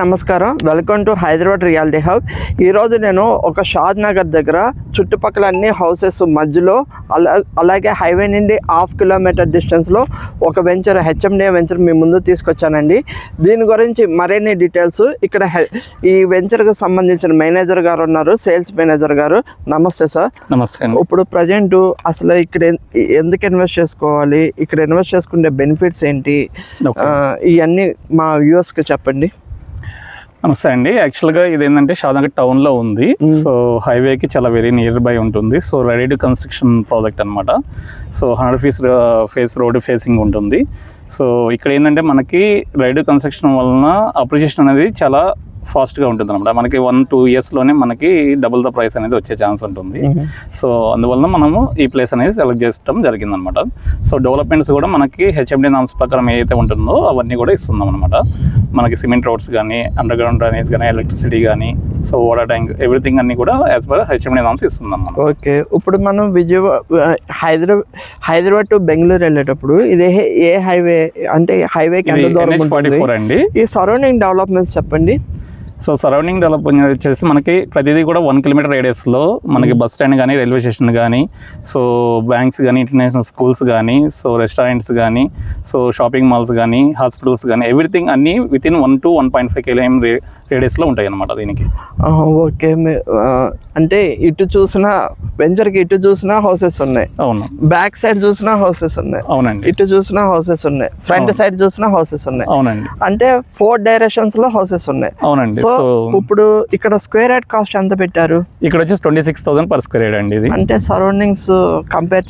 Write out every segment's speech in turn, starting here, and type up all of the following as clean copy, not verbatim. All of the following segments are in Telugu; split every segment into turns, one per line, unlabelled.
నమస్కారం, welcome to Hyderabad reality hub. ఈరోజు నేను ఒక షాద్ నగర్ దగ్గర చుట్టుపక్కల అన్ని హౌసెస్ మధ్యలో అలాగే హైవే నుండి 1/2 కిలోమీటర్ డిస్టెన్స్లో ఒక వెంచర్ హెచ్ఎండి వెంచర్ మీ ముందు తీసుకొచ్చానండి. దీని గురించి మరిన్ని డీటెయిల్స్ ఇక్కడ ఈ వెంచర్కి సంబంధించిన మేనేజర్ గారు ఉన్నారు, సేల్స్ మేనేజర్ గారు. నమస్తే సార్.
నమస్తే.
ఇప్పుడు ప్రజెంట్ అసలు ఇక్కడ ఎందుకు ఇన్వెస్ట్ చేసుకోవాలి, ఇక్కడ ఇన్వెస్ట్ చేసుకునే బెనిఫిట్స్ ఏంటి, ఇవన్నీ మా వ్యూవర్స్కి చెప్పండి.
నమస్తే అండి. యాక్చువల్గా ఇది ఏంటంటే షాద్నగర్ టౌన్లో ఉంది. సో హైవేకి చాలా వెరీ నియర్ బై ఉంటుంది. So ready to construction project అనమాట. సో 100 ఫేస్ రోడ్ ఫేసింగ్ ఉంటుంది. సో ఇక్కడ ఏంటంటే మనకి రెడీ టు కన్స్ట్రక్షన్ వలన అప్రిషియేషన్ అనేది చాలా ఫాస్ట్గా ఉంటుంది అనమాట. మనకి 1-2 ఇయర్స్లోనే మనకి డబుల్ ద ప్రైస్ అనేది వచ్చే ఛాన్స్ ఉంటుంది. సో అందువలన మనము ఈ ప్లేస్ అనేది సెలెక్ట్ చేయడం జరిగిందనమాట. సో డెవలప్మెంట్స్ కూడా మనకి హెచ్ఎండి నామ్స్ ప్రకారం ఏదైతే ఉంటుందో అవన్నీ కూడా ఇస్తున్నాం అనమాట. మనకి సిమెంట్ రోడ్స్ కానీ, అండర్ గ్రౌండ్ డ్రైనేజ్ కానీ, ఎలక్ట్రిసిటీ కానీ, సో వాటర్ ట్యాంక్, ఎవ్రీథింగ్ అన్ని కూడా యాజ్ పర్ హెచ్ఎండి నామ్స్ ఇస్తున్నాం మనం.
ఓకే, ఇప్పుడు మనం హైదరాబాద్ టు బెంగళూరు వెళ్ళేటప్పుడు ఇది ఏ హైవే, అంటే హైవేకి ఎంత దూరం ఉంటుంది?
44 అండి.
ఈ సరౌండింగ్ డెవలప్మెంట్స్ చెప్పండి.
సో సరౌండింగ్ డెవలప్మెంట్ వచ్చేసి మనకి ప్రతిదీ కూడా 1 కిలోమీటర్ రేడియస్లో మనకి బస్ స్టాండ్ కానీ, రైల్వే స్టేషన్ కానీ, సో బ్యాంక్స్ కానీ, ఇంటర్నేషనల్ స్కూల్స్ కానీ, సో రెస్టారెంట్స్ కానీ, సో షాపింగ్ మాల్స్ కానీ, హాస్పిటల్స్ కానీ, ఎవ్రీథింగ్ అన్నీ వితిన్ 1 to 1.5 km రేడియస్లో ఉంటాయి అన్నమాట దీనికి.
ఓకే, అంటే ఇటు చూసినా వెంచర్కి ఇటు చూసినా హౌసెస్ ఉన్నాయి.
అవును.
బ్యాక్ సైడ్ చూసినా హౌసెస్ ఉన్నాయి.
అవునండి.
ఇటు చూసినా హౌసెస్ ఉన్నాయి, ఫ్రంట్ సైడ్ చూసినా హౌసెస్ ఉన్నాయి.
అవునండి.
అంటే 4 డైరెక్షన్స్ లో హౌసెస్ ఉన్నాయి.
అవునండి.
సో ఇప్పుడు ఇక్కడ స్క్వేర్ యార్డ్ కాస్ట్ ఎంత పెట్టారు?
ఇక్కడ వచ్చేసి 26,000 per square yard అండి. ఇది
అంటే సరౌండింగ్స్ కంపేర్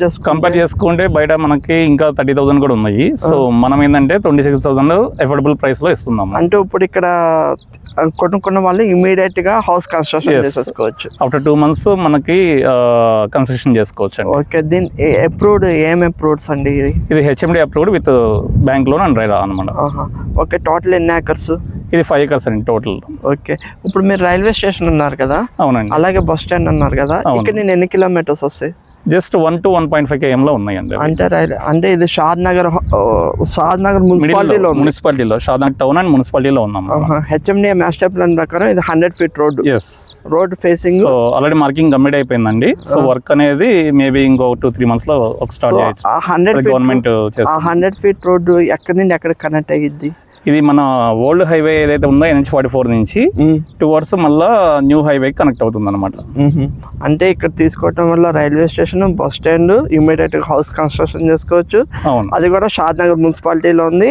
చేసుకుంటే బయట మనకి ఇంకా 30,000 కూడా ఉన్నాయి. సో మనం ఏంటంటే 26,000 అఫోర్డబుల్ ప్రైస్ లో ఇస్తున్నాం.
అంటే ఇప్పుడు ఇక్కడ కొనుక్కున్న వాళ్ళు ఇమీడియట్ గా హౌస్ కన్స్ట్రక్షన్ చేసుకోవచ్చు.
ఆఫ్టర్ 2 months మనకి కన్స్ట్రక్షన్ చేసుకోవచ్చు అండి.
ఓకే, దీని అప్రూవ్డ్ అప్రూవ్డ్స్ అండి? ఇది
HMD approved with bank loan and RERA అనమాట.
ఓకే, టోటల్ ఎన్ని ఏకర్స్?
ఇది 5 acres అండి టోటల్.
ఓకే, ఇప్పుడు మీరు రైల్వే స్టేషన్ అన్నారు కదా?
అవునండి.
అలాగే బస్ స్టాండ్ అన్నారు కదా, ఇక్కడ నేను ఎన్ని కిలోమీటర్స్ వస్తాయి?
జస్ట్ 1 to 1.5 km లో ఉన్నాయండి.
అంటే ఇది షాద్ నగర్
మున్సిపాలిటీలో షాద్ నగర్ టౌన్ అండ్ మున్సిపాలిటీలో ఉన్నాం.
హెచ్ఎండి మాస్టర్ ప్లాన్ ప్రకారం ఇది 100 feet road. Road facing.
So already marking complete అయిపోయిందండి. సో వర్క్ అనేది మేబీ ఇంకో 2-3 months లో స్టార్ట్ చేయొచ్చు.
100 feet రోడ్ ఎక్కడి నుండి ఎక్కడ కనెక్ట్ అయ్యిద్ది?
ఇది మన ఓల్డ్ హైవే ఏదైతే ఉందో NH44 నుంచి టువర్డ్స్ మళ్ళా న్యూ హైవే కనెక్ట్ అవుతుంది అనమాట.
అంటే ఇక్కడ తీసుకోవటం వల్ల railway station, bus stand, immediate house construction చేసుకోవచ్చు. అది కూడా షాద్ నగర్ మున్సిపాలిటీలో ఉంది.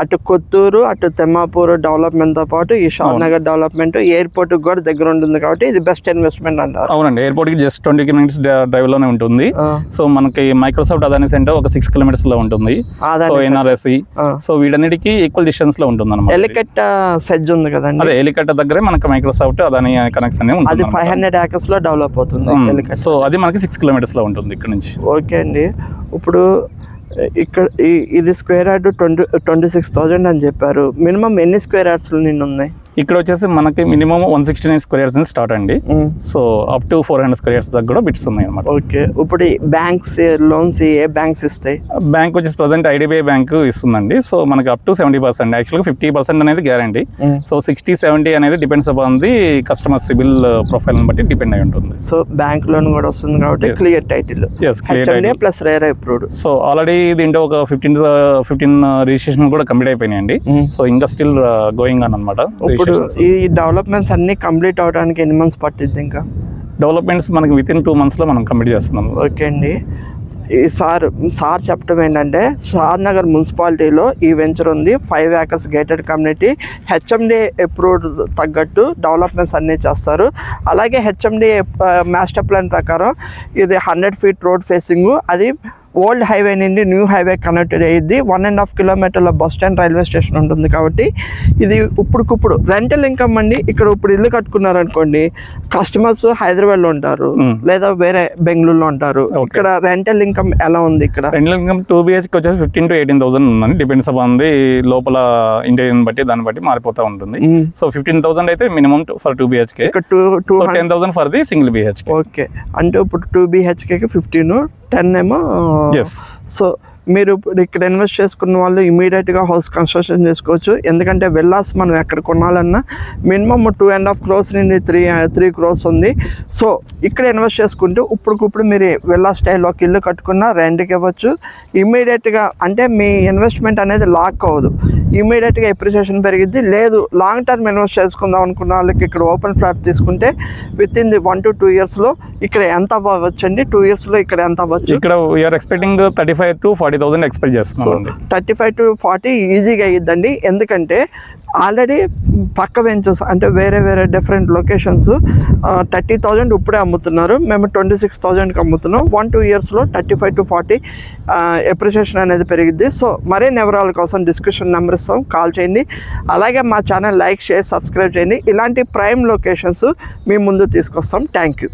అటు కొత్తూరు, అటు తెమ్మాపూర్ డెవలప్మెంట్ తో పాటు ఈ షాద్ నగర్ డెవలప్మెంట్ ఎయిర్పోర్ట్ కూడా దగ్గర ఉంటుంది కాబట్టి ఇది బెస్ట్ ఇన్వెస్ట్మెంట్ అంటారు.
అవునండి, ఎయిర్పోర్ట్ కి జస్ట్ 20 minutes డ్రైవ్ లోనే ఉంటుంది. సో మనకి మైక్రోసాఫ్ట్ అదాని సెంటర్ ఒక 6 kilometers లో ఉంటుంది. సో NRSE, సో వీటన్నిటికీ ఈక్వల్ డిస్టెన్స్ లో ఉంటుంది అన్నమాట.
ఎలికట్ట సెజ్ ఉంది కదండి,
అదే ఎలికట్ట దగ్గరే మనకి మైక్రోసాఫ్ట్ అదాని కనెక్షన్ ఉంటుంది.
అది 500 acres లో డెవలప్ అవుతుంది.
సో అది మనకి 6 kilometers లో ఉంటుంది ఇక్కడ నుంచి.
ఓకే అండి, ఇప్పుడు ఇక్కడ ఇది స్క్వేర్ యార్డ్ 26,000 అని చెప్పారు. మినిమం ఎన్ని స్క్వేర్ యార్డ్స్ నిన్న ఉన్నాయి?
ఇక్కడ వచ్చేసి మనకి మినిమం 169 square yards నుంచి స్టార్ట్ అండి. So up to 400 square yards దగ్గర కూడా బిట్స్ ఉన్నాయి అనమాట.
ఓకే, ఇప్పుడు బ్యాంక్స్ లోన్స్ ఏ బ్యాంక్స్ ఇస్తాయి?
బ్యాంక్ వచ్చేసి ప్రజెంట్ IDBI బ్యాంక్ ఇస్తుందండి. సో మనకి అప్ టు 70%, యాక్చువల్గా 50% అనేది గ్యారంటీ. సో 60-70 అనేది depends upon the customer CIBIL profile బట్టి డిపెండ్ అయి ఉంటుంది.
సో బ్యాంక్ లోన్ కూడా వస్తుంది కాబట్టి clear title plus rare approved.
So already దీంట్లో ఒక 15 రిజిస్ట్రేషన్ కూడా కంప్లీట్ అయిపోయినాయండి. సో ఇంకా స్టిల్ గోయింగ్ ఆన్ అనమాట.
ఈ డెవలప్మెంట్స్ అన్ని కంప్లీట్ అవడానికి ఎన్ని మంత్స్ పట్టిద్ది? ఇంకా
డెవలప్మెంట్స్ మనకి వితిన్ 2 months లో మనం కంప్లీట్ చేస్తున్నాం.
ఓకే అండి, ఈ సార్ చెప్పడం ఏంటంటే షాద్ నగర్ మున్సిపాలిటీలో ఈ వెంచర్ ఉంది. 5 acres gated community, HMD approved తగ్గట్టు డెవలప్మెంట్స్ అన్నీ చేస్తారు. అలాగే హెచ్ఎండి మాస్టర్ ప్లాన్ ప్రకారం ఇది 100 feet రోడ్ ఫేసింగ్. అది ఓల్డ్ హైవే నుండి న్యూ హైవే కనెక్టెడ్ అయ్యిద్ది. 1.5 kilometer bus stand, railway station ఉంటుంది కాబట్టి ఇది ఇప్పుడు రెంటల్ ఇన్కమ్ అండి. ఇక్కడ ఇప్పుడు ఇల్లు కట్టుకున్నారనుకోండి, కస్టమర్స్ హైదరాబాద్లో ఉంటారు లేదా వేరే బెంగళూరులో ఉంటారు. ఇక్కడ రెంటల్ ఇన్కమ్ ఎలా ఉంది? ఇక్కడ
రెంటల్ ఇన్కమ్ 2 BHK వచ్చేసి 15,000 to 18,000 ఉందండి. డిపెండ్స్ అపాన్ ది లోపల ఇంటీరియర్ బట్టి దాన్ని బట్టి మారిపోతూ ఉంటుంది. సో 15,000 అయితే minimum for 2 BHK, 10,000 for the single BHK.
Okay, అంటే ఇప్పుడు 2 BHK కి 15, 10 ఏమో. సో మీరు ఇప్పుడు ఇక్కడ ఇన్వెస్ట్ చేసుకున్న వాళ్ళు ఇమీడియట్గా హౌస్ కన్స్ట్రక్షన్ చేసుకోవచ్చు. ఎందుకంటే విల్లాస్ మనం ఎక్కడ కొనాలన్నా మినిమమ్ 2.5 crores నుండి 3 crores ఉంది. సో ఇక్కడ ఇన్వెస్ట్ చేసుకుంటూ ఇప్పటికిప్పుడు మీరు విల్లా స్టైల్లో ఒక ఇల్లు కట్టుకున్న రెంట్కి ఇవ్వచ్చు. ఇమీడియట్గా అంటే మీ ఇన్వెస్ట్మెంట్ అనేది లాక్ అవ్వదు, ఇమీడియట్గా ఎప్రిసియేషన్ పెరిగిద్ది. లేదు లాంగ్ టర్మ్ ఇన్వెస్ట్ చేసుకుందాం అనుకున్న వాళ్ళకి ఇక్కడ ఓపెన్ ఫ్లాట్ తీసుకుంటే with in the 1 to 2 years ఇక్కడ ఎంత అవ్వచ్చు అండి? 2 years ఇక్కడ ఎంత అవ్వచ్చు?
ఇక్కడ వీఆర్ ఎక్స్పెక్టింగ్ 35,000 to 40,000 ఎక్స్పెక్ట్ చేస్తున్నాం.
35 to 40 ఈజీగా అయ్యిద్దండి. ఎందుకంటే ఆల్రెడీ పక్క వెంచర్స్ అంటే వేరే డిఫరెంట్ లొకేషన్స్ 30,000 ఇప్పుడే అమ్ముతున్నారు, మేము 26,000కి అమ్ముతున్నాం. 1-2 years 35 to 40 ఎప్రిసియేషన్ అనేది పెరిగిద్ది. సో మరిన్ని వివరాల కోసం డిస్క్రిప్షన్ నెంబర్ ఇస్తాం, కాల్ చేయండి. అలాగే మా ఛానల్ లైక్, షేర్, సబ్స్క్రైబ్ చేయండి. ఇలాంటి ప్రైమ్ లొకేషన్స్ మీ ముందు తీసుకొస్తాం. Thank you.